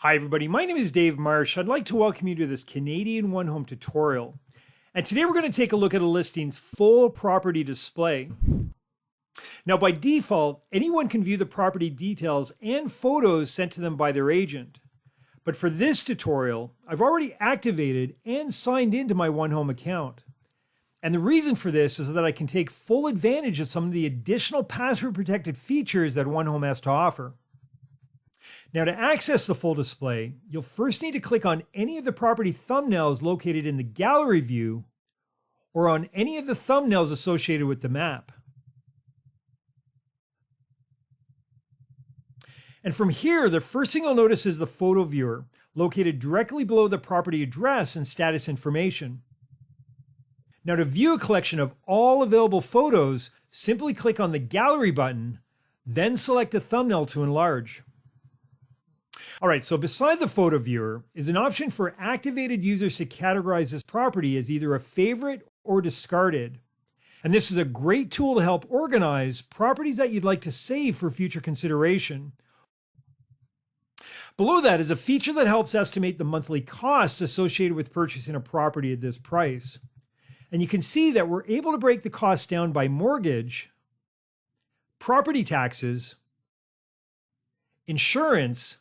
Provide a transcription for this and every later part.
Hi everybody, my name is Dave Marsh. I'd like to welcome you to this Canadian OneHome tutorial. And today we're going to take a look at a listing's full property display. Now by default, anyone can view the property details and photos sent to them by their agent. But for this tutorial, I've already activated and signed into my OneHome account. And the reason for this is so that I can take full advantage of some of the additional password protected features that OneHome has to offer. Now to access the full display, you'll first need to click on any of the property thumbnails located in the gallery view or on any of the thumbnails associated with the map. And from here, the first thing you'll notice is the photo viewer located directly below the property address and status information. Now to view a collection of all available photos, simply click on the gallery button, then select a thumbnail to enlarge. All right, so beside the photo viewer is an option for activated users to categorize this property as either a favorite or discarded. And this is a great tool to help organize properties that you'd like to save for future consideration. Below that is a feature that helps estimate the monthly costs associated with purchasing a property at this price. And you can see that we're able to break the costs down by mortgage, property taxes, insurance,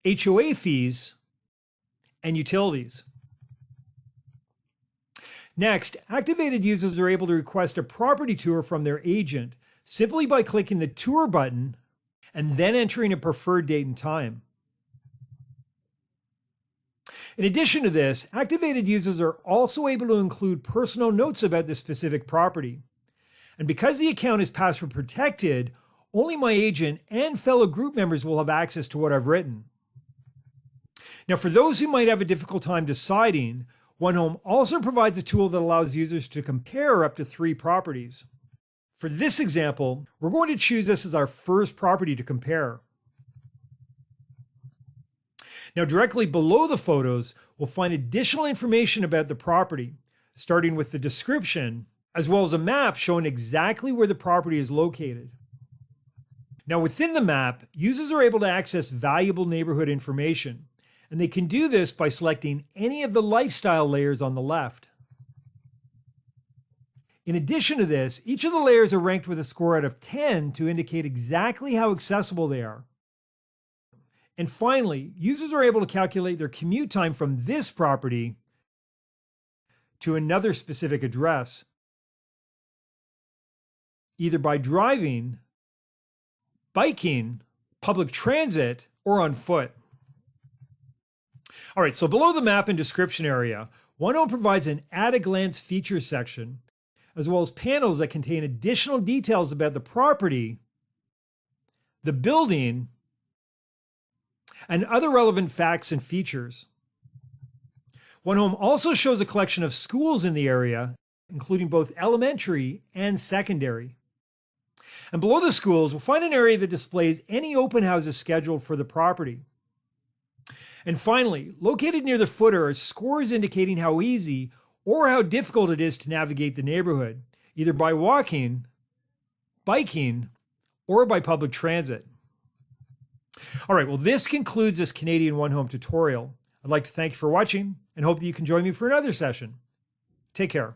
HOA fees, and utilities. Next, activated users are able to request a property tour from their agent simply by clicking the tour button and then entering a preferred date and time. In addition to this, activated users are also able to include personal notes about the specific property. And because the account is password protected, only my agent and fellow group members will have access to what I've written. Now, for those who might have a difficult time deciding, OneHome also provides a tool that allows users to compare up to 3 properties. For this example, we're going to choose this as our first property to compare. Now, directly below the photos, we'll find additional information about the property, starting with the description, as well as a map showing exactly where the property is located. Now, within the map, users are able to access valuable neighborhood information. And they can do this by selecting any of the lifestyle layers on the left. In addition to this, each of the layers are ranked with a score out of 10 to indicate exactly how accessible they are. And finally, users are able to calculate their commute time from this property to another specific address, either by driving, biking, public transit, or on foot. All right, so below the map and description area, OneHome provides an at-a-glance features section, as well as panels that contain additional details about the property, the building, and other relevant facts and features. OneHome also shows a collection of schools in the area, including both elementary and secondary. And below the schools, we'll find an area that displays any open houses scheduled for the property. And finally, located near the footer are scores indicating how easy or how difficult it is to navigate the neighborhood, either by walking, biking, or by public transit. All right, well, this concludes this Canadian OneHome tutorial. I'd like to thank you for watching and hope that you can join me for another session. Take care.